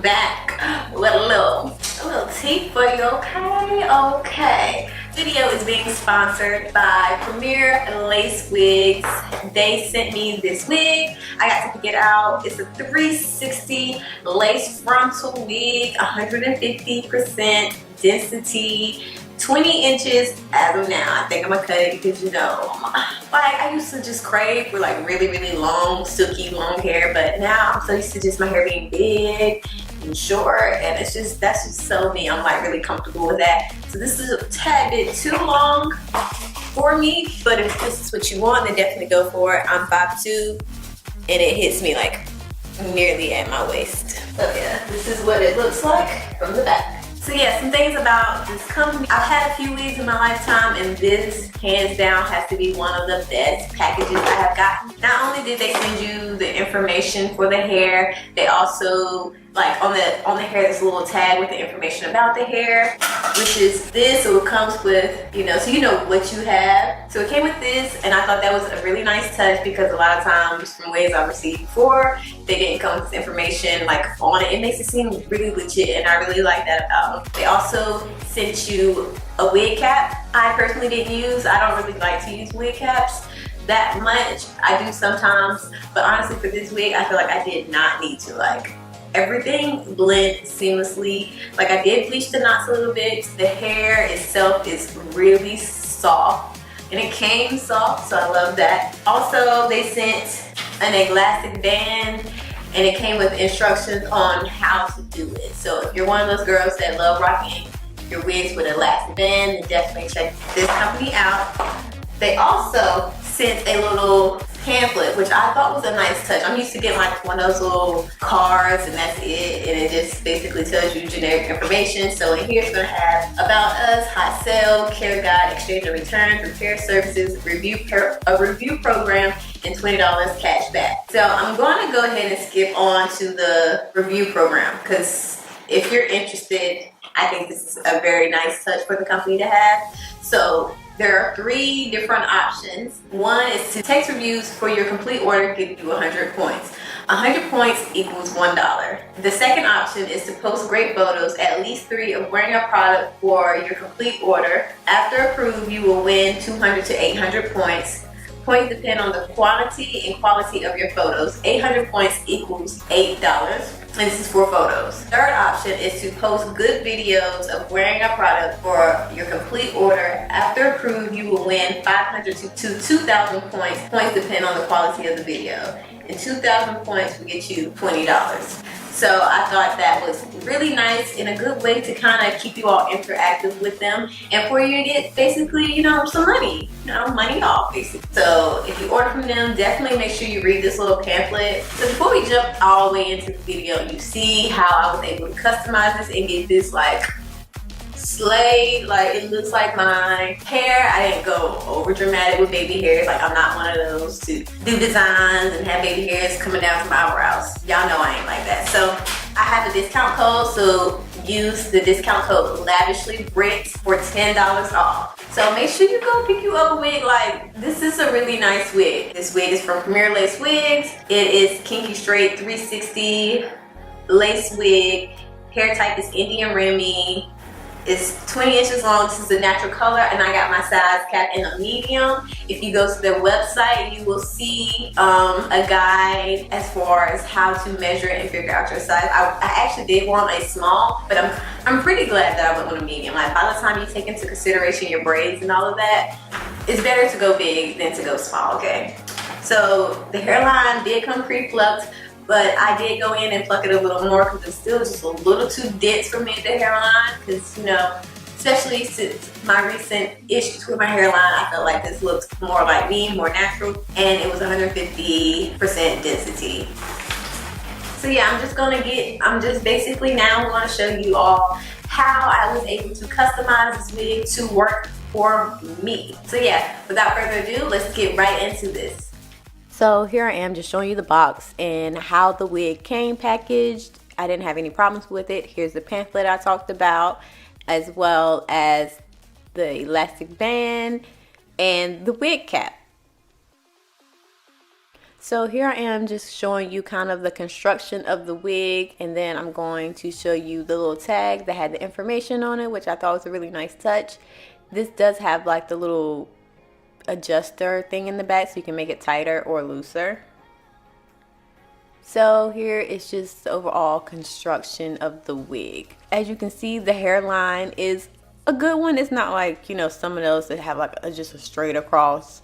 back with a little tea for you, okay? Video is being sponsored by Premier Lace Wigs. They sent me this wig. I got to pick it out. It's a 360 lace frontal wig, 150% density, 20 inches as of now. I think I'm gonna cut it because, you know, like I used to just crave for like really long, silky, long hair, but now I'm so used to just my hair being big and short, and that's just so me. I'm like really comfortable with that. So this is a tad bit too long for me, but if this is what you want, then definitely go for it. I'm 5'2", and it hits me like nearly at my waist. So yeah, this is what it looks like from the back. So yeah, some things about this company. I've had a few wigs in my lifetime, and this hands down has to be one of the best packages I have gotten. Not only did they send you the information for the hair, they also, like on the hair, there's a little tag with the information about the hair, which is this. So it comes with, you know, so you know what you have. So it came with this, and I thought that was a really nice touch because a lot of times from wigs I've received before, they didn't come with this information like on it. It makes it seem really legit, and I really like that about them. They also sent you a wig cap. I personally didn't use. I don't really like to use wig caps that much. I do sometimes, but honestly for this wig, I feel like I did not need to. Like, everything blend seamlessly. Like, I did bleach the knots a little bit. The hair itself is really soft, and it came soft, so I love that. Also, they sent an elastic band, and it came with instructions on how to do it. So if you're one of those girls that love rocking your wigs with elastic band, then definitely check this company out. They also sent a little pamphlet, which I thought was a nice touch. I'm used to getting like one of those little cards and that's it, and it just basically tells you generic information. So in here it's gonna have about us, hot sale, care guide, exchange and returns, repair services, a review program, and $20 cash back. So I'm going to go ahead and skip on to the review program because if you're interested, I think this is a very nice touch for the company to have. So there are 3 different options. One is to text reviews for your complete order, give you 100 points. 100 points equals $1. The second option is to post great photos, at least 3 of wearing a product for your complete order. After approved, you will win 200 to 800 points. Points depend on the quantity and quality of your photos. 800 points equals $8, and this is for photos. Third option is to post good videos of wearing a product for your complete order. After approved, you will win 500 to 2,000 points. Points depend on the quality of the video. And 2,000 points will get you $20. So I thought that was really nice and a good way to kind of keep you all interactive with them, and for you to get basically, you know, some money, you know, money off basically. So if you order from them, definitely make sure you read this little pamphlet. So before we jump all the way into the video, you see how I was able to customize this and get this like slayed. Like, it looks like my hair. I didn't go over dramatic with baby hairs. Like, I'm not one of those to do designs and have baby hairs coming down from my eyebrows. Y'all know I ain't like that. So I have a discount code, so use the discount code LAVISHLYBRITS for $10 off. So make sure you go pick you up a wig. Like, this is a really nice wig. This wig is from Premier Lace Wigs. It is Kinky Straight 360 lace wig. Hair type is Indian Remy. It's 20 inches long. This is a natural color, and I got my size cap in a medium. If you go to their website, you will see a guide as far as how to measure and figure out your size. I actually did want a small, but I'm pretty glad that I went with a medium. Like, by the time you take into consideration your braids and all of that, it's better to go big than to go small, okay? So the hairline did come pre-plucked, but I did go in and pluck it a little more because it's still just a little too dense for me at the hairline. Because, you know, especially since my recent issues with my hairline, I felt like this looked more like me, more natural, and it was 150% density. So yeah, I'm just basically now going to show you all how I was able to customize this wig to work for me. So yeah, without further ado, let's get right into this. So here I am just showing you the box and how the wig came packaged. I didn't have any problems with it. Here's the pamphlet I talked about, as well as the elastic band and the wig cap. So here I am just showing you kind of the construction of the wig, and then I'm going to show you the little tag that had the information on it, which I thought was a really nice touch. This does have like the little adjuster thing in the back so you can make it tighter or looser. So here is just the overall construction of the wig. As you can see, the hairline is a good one. It's not like, you know, some of those that have like just a straight across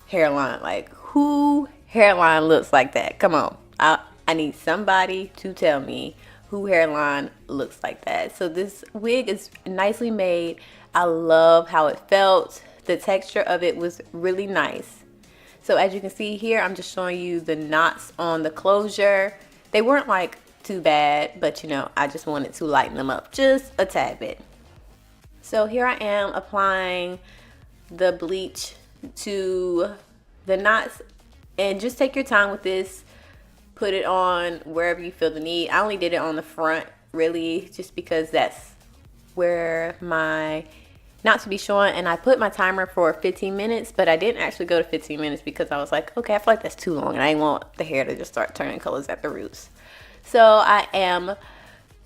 hairline. Like, who hairline looks like that? Come on. I need somebody to tell me who hairline looks like that. So this wig is nicely made. I love how it felt. The texture of it was really nice. So as you can see here, I'm just showing you the knots on the closure. They weren't like too bad, but you know, I just wanted to lighten them up just a tad bit. So here I am applying the bleach to the knots, and just take your time with this. Put it on wherever you feel the need. I only did it on the front, really, just because that's where my knots to be showing, and I put my timer for 15 minutes, but I didn't actually go to 15 minutes because I was like, okay, I feel like that's too long, and I didn't want the hair to just start turning colors at the roots. So I am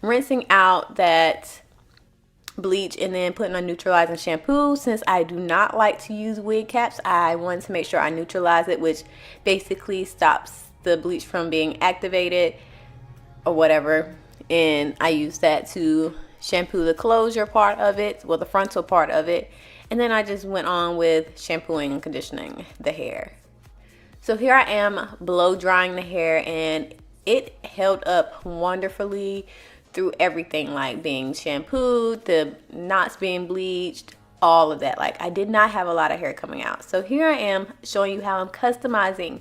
rinsing out that bleach and then putting on neutralizing shampoo. Since I do not like to use wig caps, I wanted to make sure I neutralize it, which basically stops the bleach from being activated or whatever, and I use that to shampoo the closure part of it, well, the frontal part of it, and then I just went on with shampooing and conditioning the hair. So here I am blow drying the hair, and it held up wonderfully through everything, like being shampooed, the knots being bleached, all of that. Like, I did not have a lot of hair coming out. So here I am showing you how I'm customizing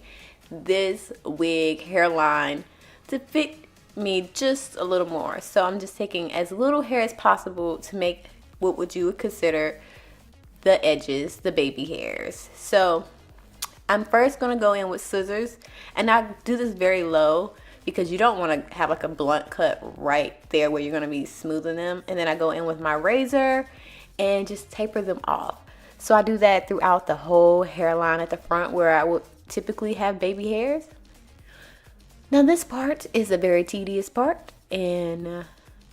this wig hairline to fit me just a little more. So I'm just taking as little hair as possible to make what would you would consider the edges, the baby hairs. So I'm first going to go in with scissors, and I do this very low because you don't want to have like a blunt cut right there where you're going to be smoothing them. And then I go in with my razor and just taper them off. So I do that throughout the whole hairline at the front where I would typically have baby hairs. Now this part is a very tedious part, and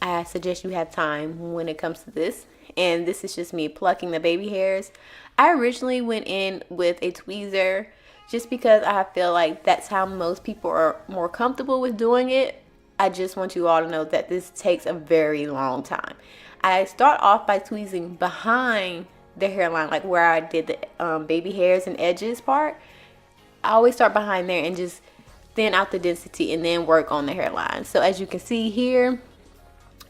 I suggest you have time when it comes to this. And this is just me plucking the baby hairs. I originally went in with a tweezer just because I feel like that's how most people are more comfortable with doing it. I just want you all to know that this takes a very long time. I start off by tweezing behind the hairline, like where I did the baby hairs and edges part. I always start behind there and just thin out the density and then work on the hairline. So as you can see here,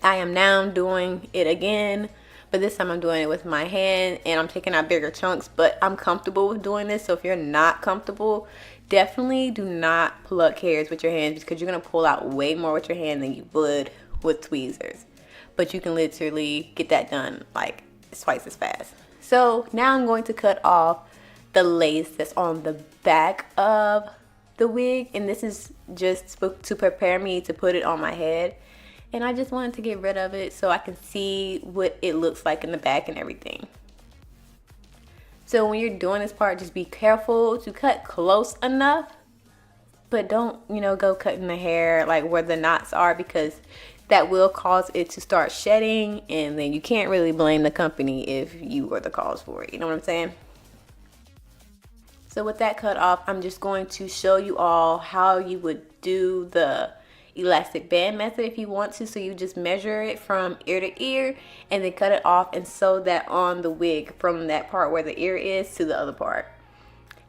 I am now doing it again, but this time I'm doing it with my hand, and I'm taking out bigger chunks, but I'm comfortable with doing this. So if you're not comfortable, definitely do not pluck hairs with your hands, because you're going to pull out way more with your hand than you would with tweezers. But you can literally get that done like twice as fast. So now I'm going to cut off the lace that's on the back of the wig, and this is just to prepare me to put it on my head, and I just wanted to get rid of it so I can see what it looks like in the back and everything. So when you're doing this part, just be careful to cut close enough, but don't, you know, go cutting the hair like where the knots are, because that will cause it to start shedding, and then you can't really blame the company if you were the cause for it. You know what I'm saying? So with that cut off, I'm just going to show you all how you would do the elastic band method if you want to. So you just measure it from ear to ear and then cut it off and sew that on the wig from that part where the ear is to the other part.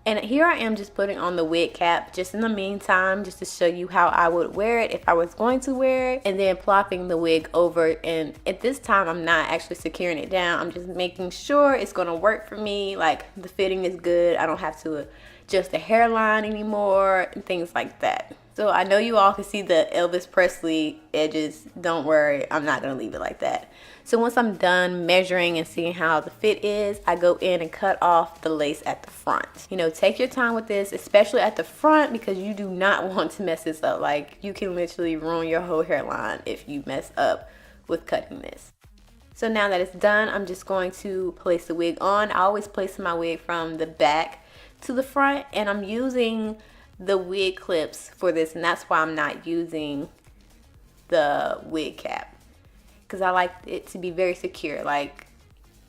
And here I am just putting on the wig cap just in the meantime, just to show you how I would wear it if I was going to wear it, and then plopping the wig over. And at this time, I'm not actually securing it down. I'm just making sure it's going to work for me. Like, the fitting is good. I don't have to adjust the hairline anymore and things like that. So I know you all can see the Elvis Presley edges. Don't worry, I'm not going to leave it like that. So once I'm done measuring and seeing how the fit is, I go in and cut off the lace at the front. You know, take your time with this, especially at the front, because you do not want to mess this up. Like, you can literally ruin your whole hairline if you mess up with cutting this. So now that it's done, I'm just going to place the wig on. I always place my wig from the back to the front, and I'm using the wig clips for this, and that's why I'm not using the wig cap, because I like it to be very secure. Like,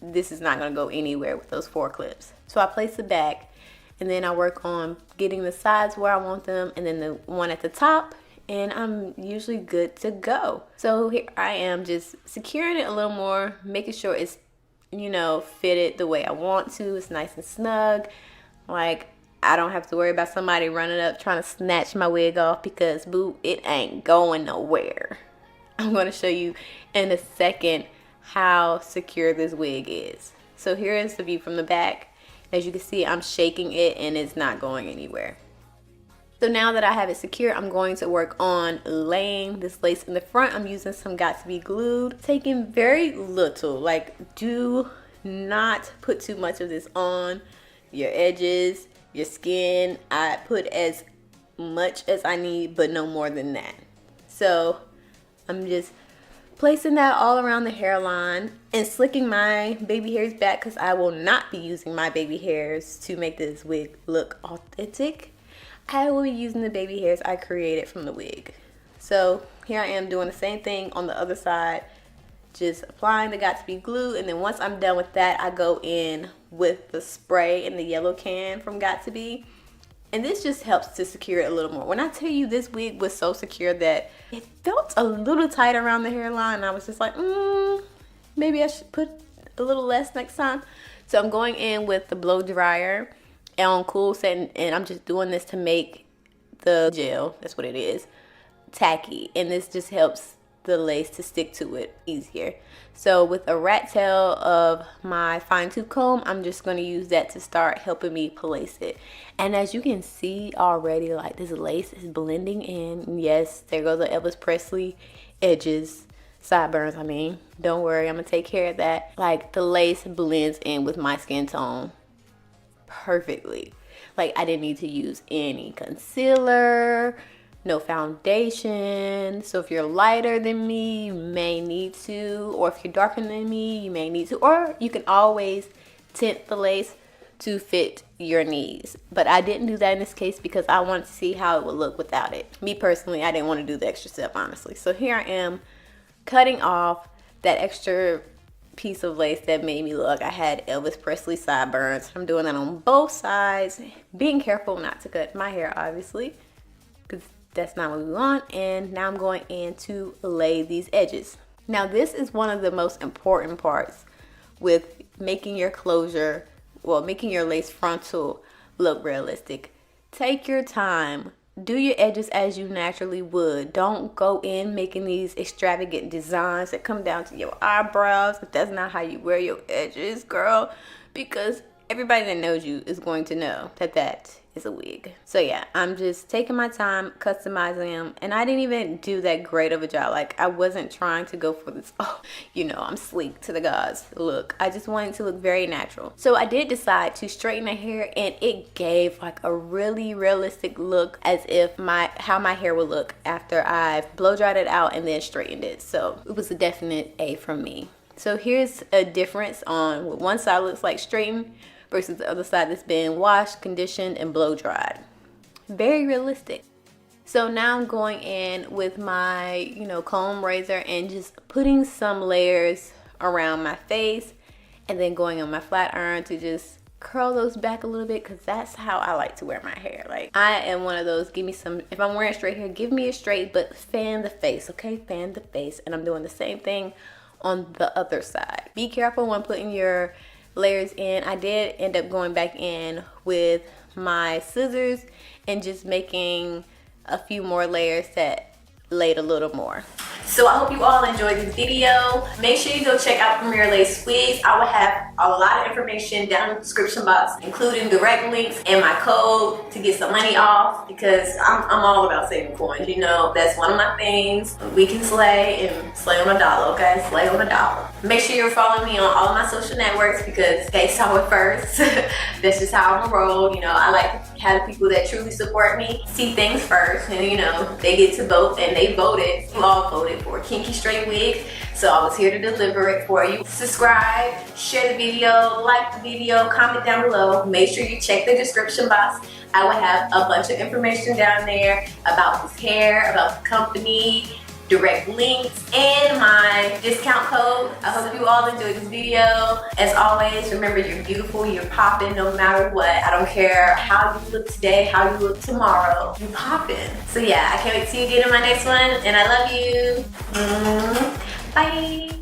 this is not going to go anywhere with those 4 clips. So I place the back, and then I work on getting the sides where I want them, and then the one at the top, and I'm usually good to go. So here I am, just securing it a little more, making sure it's, you know, fitted the way I want to. It's nice and snug. Like, I don't have to worry about somebody running up trying to snatch my wig off, because boo, it ain't going nowhere. I'm going to show you in a second how secure this wig is. So here is the view from the back. As you can see, I'm shaking it and it's not going anywhere. So now that I have it secure, I'm going to work on laying this lace in the front. I'm using some Got To Be glued, taking very little. Like, do not put too much of this on your edges, your skin. I put as much as I need, but no more than that. So I'm just placing that all around the hairline and slicking my baby hairs back, because I will not be using my baby hairs to make this wig look authentic. I will be using the baby hairs I created from the wig. So here I am doing the same thing on the other side, just applying the Got To Be glue, and then once I'm done with that, I go in with the spray in the yellow can from Got To Be, and this just helps to secure it a little more. When I tell you, this wig was so secure that it felt a little tight around the hairline, and I was just like, maybe I should put a little less next time. So I'm going in with the blow dryer on cool set, and I'm just doing this to make the gel, that's what it is, tacky, and this just helps the lace to stick to it easier. So with a rat tail of my fine tooth comb, I'm just going to use that to start helping me place it. And as you can see already, like, this lace is blending in. Yes, there goes the Elvis Presley edges, sideburns, I mean. Don't worry, I'm going to take care of that. Like, the lace blends in with my skin tone perfectly. Like, I didn't need to use any concealer, no foundation. So if you're lighter than me, you may need to, or if you're darker than me, you may need to, or you can always tint the lace to fit your needs. But I didn't do that in this case because I wanted to see how it would look without it. Me personally, I didn't want to do the extra step, honestly. So here I am cutting off that extra piece of lace that made me look. I had Elvis Presley sideburns. I'm doing that on both sides, being careful not to cut my hair, obviously, because that's not what we want. And now I'm going in to lay these edges. Now this is one of the most important parts with making your closure, well, making your lace frontal look realistic. Take your time. Do your edges as you naturally would. Don't go in making these extravagant designs that come down to your eyebrows if that's not how you wear your edges, girl, because everybody that knows you is going to know that that is a wig. So yeah, I'm just taking my time customizing them, and I didn't even do that great of a job. Like, I wasn't trying to go for this, oh, you know, I'm sleek to the gods look. I just wanted to look very natural. So I did decide to straighten the hair, and it gave like a really realistic look, as if how my hair would look after I've blow dried it out and then straightened it. So it was a definite A from me. So here's a difference on what one side looks like straightened versus the other side that's been washed, conditioned, and blow dried. Very realistic. So now I'm going in with my, you know, comb razor and just putting some layers around my face, and then going on my flat iron to just curl those back a little bit, because that's how I like to wear my hair. Like, I am one of those, give me some, if I'm wearing straight hair, give me a straight, but fan the face, okay? Fan the face. And I'm doing the same thing on the other side. Be careful when putting your layers in. I did end up going back in with my scissors and just making a few more layers that laid a little more. So I hope you all enjoyed this video. Make sure you go check out Premier Lace Wigs. I will have a lot of information down in the description box, including direct links and my code to get some money off, because I'm all about saving coins. You know, that's one of my things. We can slay and slay on a dollar, okay? Slay on a dollar. Make sure you're following me on all of my social networks, because they saw it first. That's just how I'm roll. You know, I like to have the people that truly support me see things first, and you know, they get to vote, and they voted. You all voted for Kinky straight wigs. So I was here to deliver it for you. Subscribe, share the video, like the video, comment down below. Make sure you check the description box. I will have a bunch of information down there about this hair, about the company, direct links, and my discount code. I hope you all enjoyed this video. As always, remember, you're beautiful, you're popping no matter what. I don't care how you look today, how you look tomorrow, you popping. So yeah, I can't wait to see you again in my next one, and I love you. Bye.